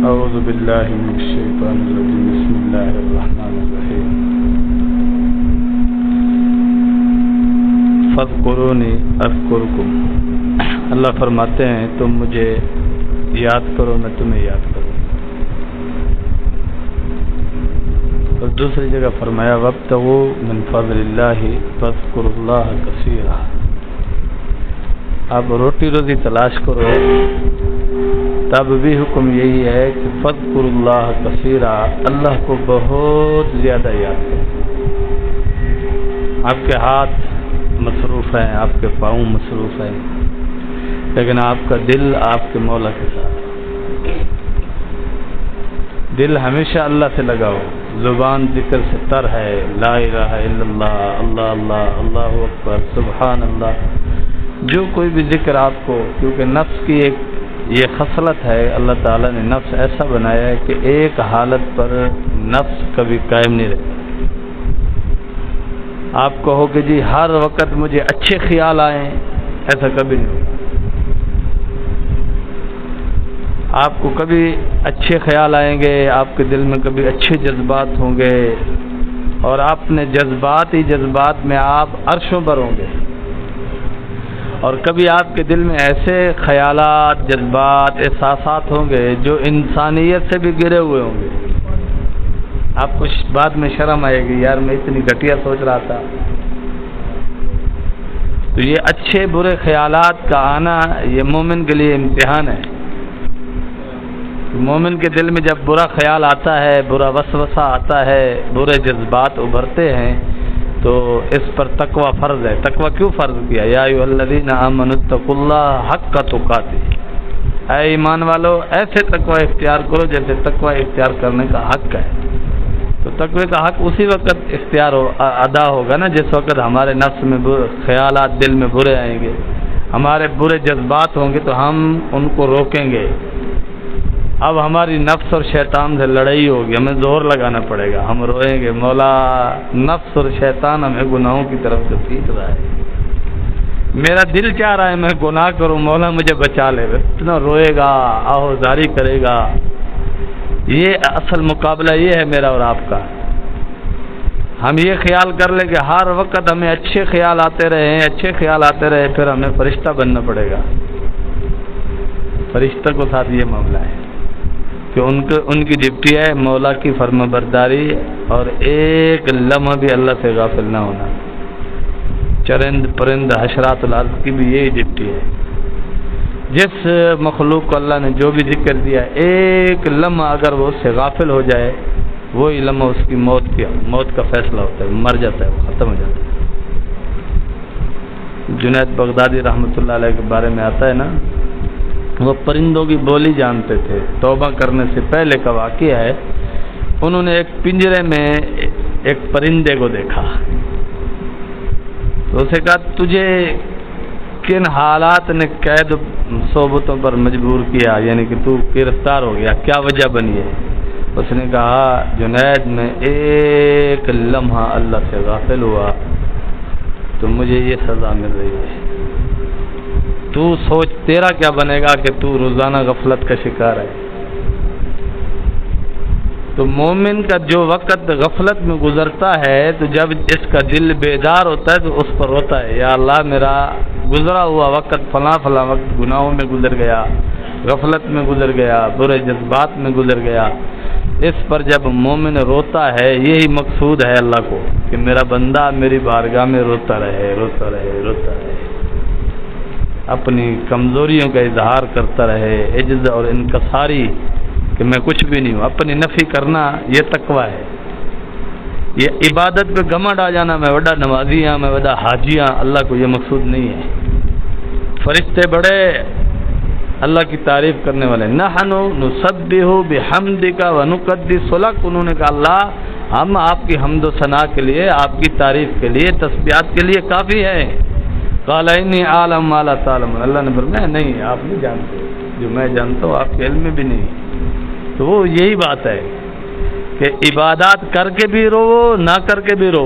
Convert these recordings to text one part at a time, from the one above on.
اعوذ باللہ من الشیطان الرجیم بسم اللہ الرحمن الرحیم فاذکرونی اذکرکم اللہ فرماتے ہیں تم مجھے یاد کرو میں تمہیں یاد کروں. اور دوسری جگہ فرمایا وابتغوا من فضل اللہ واذکروا اللہ کثیرا. آپ روٹی روزی تلاش کرو تب بھی حکم یہی ہے کہ فاذکروا اللہ کثیرا، اللہ کو بہت زیادہ یاد کرو. آپ کے ہاتھ مصروف ہیں، آپ کے پاؤں مصروف ہیں، لیکن آپ کا دل آپ کے مولا کے ساتھ. دل ہمیشہ اللہ سے لگاؤ، زبان ذکر سے تر ہے، لا الہ الا اللہ، اللہ اللہ، اللہ اکبر، سبحان اللہ. جو کوئی بھی ذکر آپ کو، کیونکہ نفس کی ایک یہ خصلت ہے، اللہ تعالیٰ نے نفس ایسا بنایا ہے کہ ایک حالت پر نفس کبھی قائم نہیں رہتا. آپ کہو کہ جی ہر وقت مجھے اچھے خیال آئیں، ایسا کبھی نہیں ہوگا. آپ کو کبھی اچھے خیال آئیں گے، آپ کے دل میں کبھی اچھے جذبات ہوں گے، اور اپنے جذبات ہی جذبات میں آپ عرشوں پر ہوں گے. اور کبھی آپ کے دل میں ایسے خیالات، جذبات، احساسات ہوں گے جو انسانیت سے بھی گرے ہوئے ہوں گے. آپ کو بعد میں شرم آئے گی، یار میں اتنی گھٹیا سوچ رہا تھا. تو یہ اچھے برے خیالات کا آنا یہ مومن کے لیے امتحان ہے. مومن کے دل میں جب برا خیال آتا ہے، برا وسوسہ آتا ہے، برے جذبات ابھرتے ہیں، تو اس پر تقوی فرض ہے. تقوی کیوں فرض کیا؟ یا ایھا الذین آمنوا اتقوا اللہ حق تقاتہ، اے ایمان والو ایسے تقوی اختیار کرو جیسے تقوی اختیار کرنے کا حق ہے. تو تقوی کا حق اسی وقت اختیار ادا ہوگا نا جس وقت ہمارے نفس میں خیالات دل میں برے آئیں گے، ہمارے برے جذبات ہوں گے تو ہم ان کو روکیں گے. اب ہماری نفس اور شیطان سے لڑائی ہوگی، ہمیں زور لگانا پڑے گا. ہم روئیں گے، مولا نفس اور شیطان ہمیں گناہوں کی طرف سے کھینچ رہا ہے، میرا دل چاہ رہا ہے میں گناہ کروں، مولا مجھے بچا لے. اتنا روئے گا، آہوزاری کرے گا. یہ اصل مقابلہ یہ ہے میرا اور آپ کا. ہم یہ خیال کر لیں کہ ہر وقت ہمیں اچھے خیال آتے رہے، اچھے خیال آتے رہے، پھر ہمیں فرشتہ بننا پڑے گا. فرشتہ کو ساتھ یہ معاملہ ہے کہ ان کی ڈپٹی ہے مولا کی فرما برداری، اور ایک لمحہ بھی اللہ سے غافل نہ ہونا. چرند پرند حشرات الارض کی بھی یہی ڈپٹی ہے. جس مخلوق کو اللہ نے جو بھی ذکر دیا، ایک لمحہ اگر وہ اس سے غافل ہو جائے، وہی لمحہ اس کی موت کا فیصلہ ہوتا ہے، مر جاتا ہے، وہ ختم ہو جاتا ہے. جنید بغدادی رحمۃ اللہ علیہ کے بارے میں آتا ہے نا، وہ پرندوں کی بولی جانتے تھے. توبہ کرنے سے پہلے کا واقعہ ہے، انہوں نے ایک پنجرے میں ایک پرندے کو دیکھا. تو اسے کہا تجھے کن حالات نے قید صحبتوں پر مجبور کیا، یعنی کہ تو گرفتار ہو گیا، کیا وجہ بنی ہے؟ اس نے کہا جنید میں ایک لمحہ اللہ سے غافل ہوا تو مجھے یہ سزا مل رہی ہے. تو سوچ تیرا کیا بنے گا کہ تو روزانہ غفلت کا شکار ہے. تو مومن کا جو وقت غفلت میں گزرتا ہے، تو جب اس کا دل بیدار ہوتا ہے تو اس پر روتا ہے، یا اللہ میرا گزرا ہوا وقت فلاں فلاں وقت گناہوں میں گزر گیا، غفلت میں گزر گیا، برے جذبات میں گزر گیا. اس پر جب مومن روتا ہے، یہی مقصود ہے اللہ کو کہ میرا بندہ میری بارگاہ میں روتا رہے، روتا رہے، روتا رہے، اپنی کمزوریوں کا اظہار کرتا رہے، عجز اور انکساری کہ میں کچھ بھی نہیں ہوں. اپنی نفی کرنا یہ تقویٰ ہے. یہ عبادت پہ گھمنڈ آ جانا میں بڑا نمازی ہاں، میں بڑا حاجی ہاں، اللہ کو یہ مقصود نہیں ہے. فرشتے بڑے اللہ کی تعریف کرنے والے، نحن نسبح بحمدک ونقدس لک. انہوں نے کہا اللہ ہم آپ کی حمد و ثنا کے لیے، آپ کی تعریف کے لیے، تسبیحات کے لیے کافی ہے. قال انی اعلم ما لا تعلمون. اللہ نے فرمایا نہیں، آپ نہیں جانتے جو میں جانتا ہوں، آپ کے علم میں بھی نہیں. تو وہ یہی بات ہے کہ عبادات کر کے بھی رو، نہ کر کے بھی رو.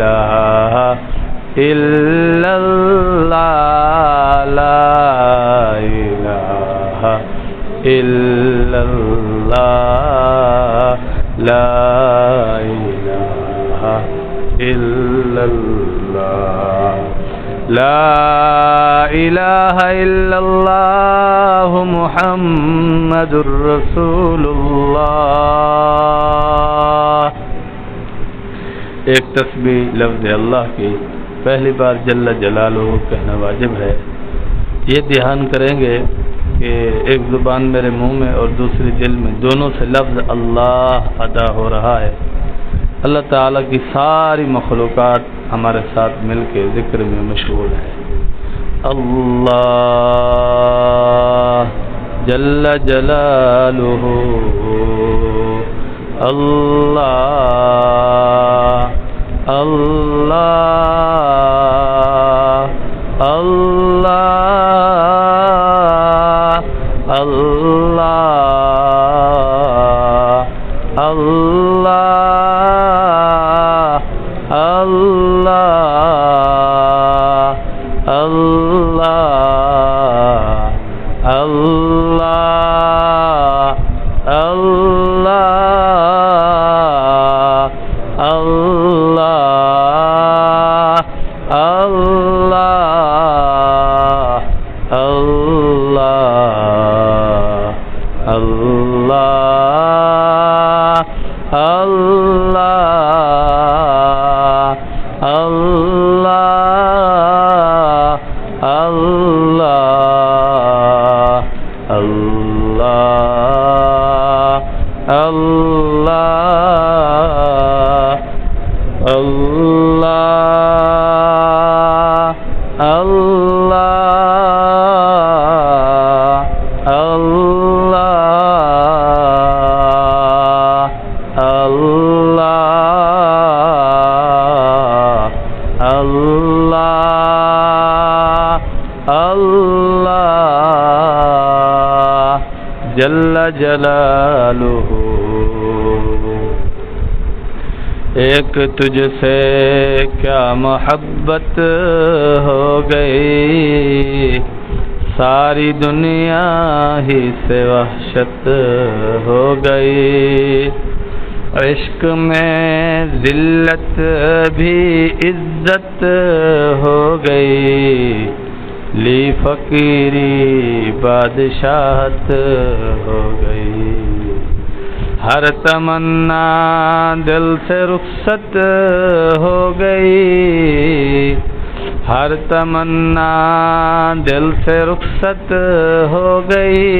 إله إلا الله لا إله إلا الله لا إله إلا الله لا إله إلا الله محمد رسول الله. ایک تسبیح لفظ اللہ کی پہلی بار جل جلالہ کہنا واجب ہے. یہ دھیان کریں گے کہ ایک زبان میرے منہ میں اور دوسری دل میں دونوں سے لفظ اللہ ادا ہو رہا ہے. اللہ تعالیٰ کی ساری مخلوقات ہمارے ساتھ مل کے ذکر میں مشغول ہے. اللہ جل جلالہ اللہ اللہ اللہ اللہ اللہ اللہ اللہ اللہ جل جلالہ. ایک تجھ سے کیا محبت ہو گئی، ساری دنیا ہی سے وحشت ہو گئی. عشق میں ذلت بھی عزت ہو گئی، لی فقیری بادشاہت ہو گئی. ہر تمنا دل سے رخصت ہو گئی، ہر تمنا دل سے رخصت ہو گئی.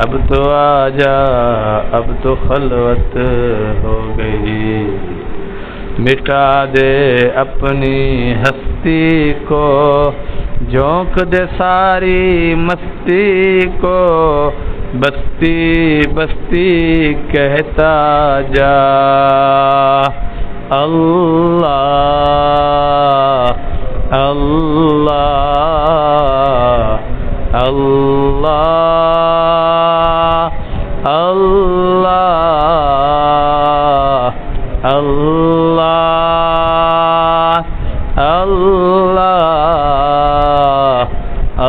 اب تو آجا اب تو خلوت ہو گئی. مٹا دے اپنی ہستی کو، جھونک دے ساری مستی کو، بستی بستی کہتا جا اللہ اللہ اللہ اللہ اللہ اللہ اللہ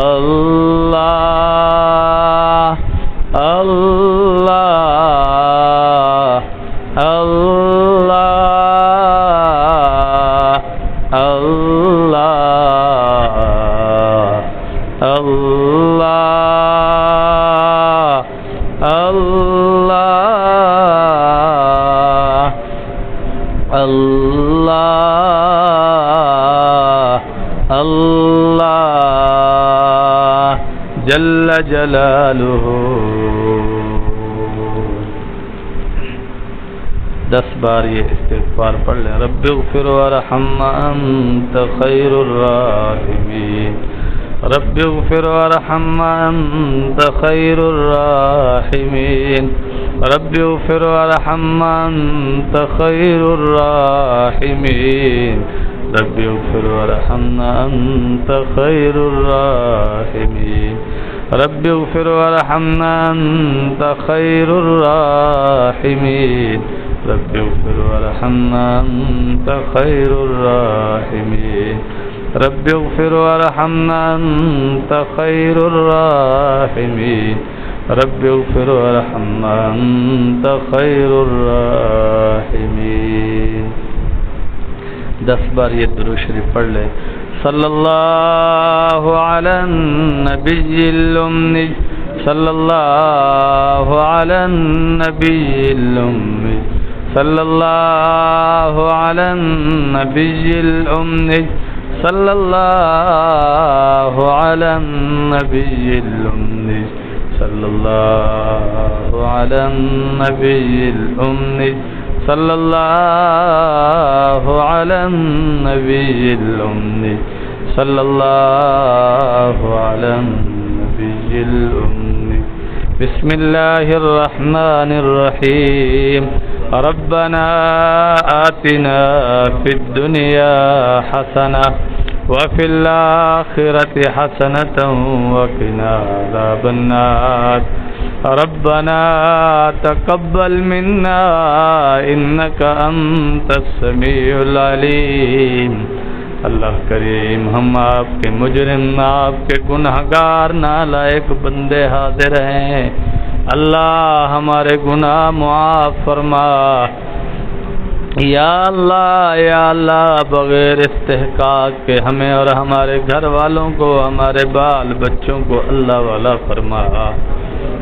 اللہ اللہ اللہ اللہ اللہ اللہ جل جلالہ. 10 بار یہ استغفار پڑھ لیں. رب اغفر وارحم انت خیر الراحمین، رب اغفر وارحم انت خیر الراحمین، رب اغفر وارحم انت خیر الراحمین، رب اغفر وارحم انت خیر الراحمین، رب اغفر وارحم انت خیر الراحمین، رب اغفر وارحمنا أنت خير الراحمين رب اغفر وارحمنا أنت خير الراحمين رب اغفر وارحمنا أنت خير الراحمين 10 بار یہ درود شریف پڑھ لے صلی اللہ علی النبی الأمی صلی اللہ علی النبی الأمی صلی اللہ علی النبی الأمی صلی اللہ علی النبی الأمی صلی اللہ علی النبی الأمی صلی اللہ علی النبی الأمی صلی اللہ علی النبی الأمی بسم اللہ الرحمن الرحیم ربنا آتنا فی الدنیا حسنہ وفي الآخرة حسنة وقنا عذاب النار ربنا تقبل منا إنك أنت السميع العليم اللہ کریم ہم آپ کے مجرم آپ کے گنہگار نالائق بندے حاضر ہیں اللہ ہمارے گناہ معاف فرما یا اللہ بغیر استحقاق کے ہمیں اور ہمارے گھر والوں کو ہمارے بال بچوں کو اللہ والا فرما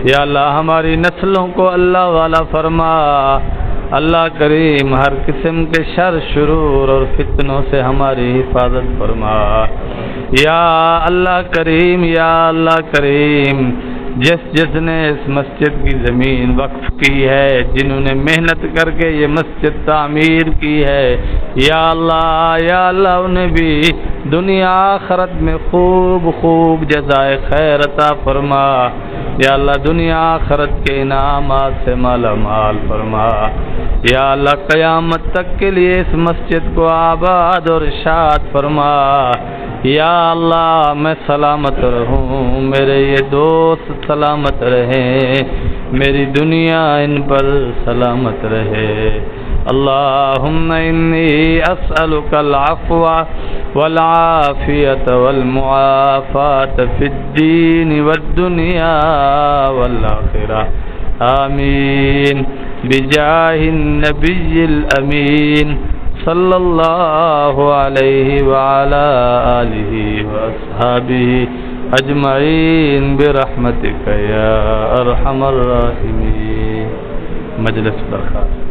یا اللہ ہماری نسلوں کو اللہ والا فرما اللہ کریم ہر قسم کے شر شرور اور فتنوں سے ہماری حفاظت فرما یا اللہ کریم جس نے اس مسجد کی زمین وقف کی ہے جنہوں نے محنت کر کے یہ مسجد تعمیر کی ہے یا اللہ انہیں بھی دنیا آخرت میں خوب جزائے خیر عطا فرما یا اللہ دنیا آخرت کے انعامات سے مالا مال فرما یا اللہ قیامت تک کے لیے اس مسجد کو آباد اور شاد فرما یا اللہ میں سلامت رہوں میرے یہ دوست سلامت رہیں میری دنیا ان پر سلامت رہے اللہم انی اسألک العفو والعافیت والمعافات فی الدین والدنیا والآخرہ آمین بجاہ النبی الامین صلی اللہ علیہ وعلا آلہ واصحابہ اجمعین برحمتک یا ارحم الراحمین مجلس برخاست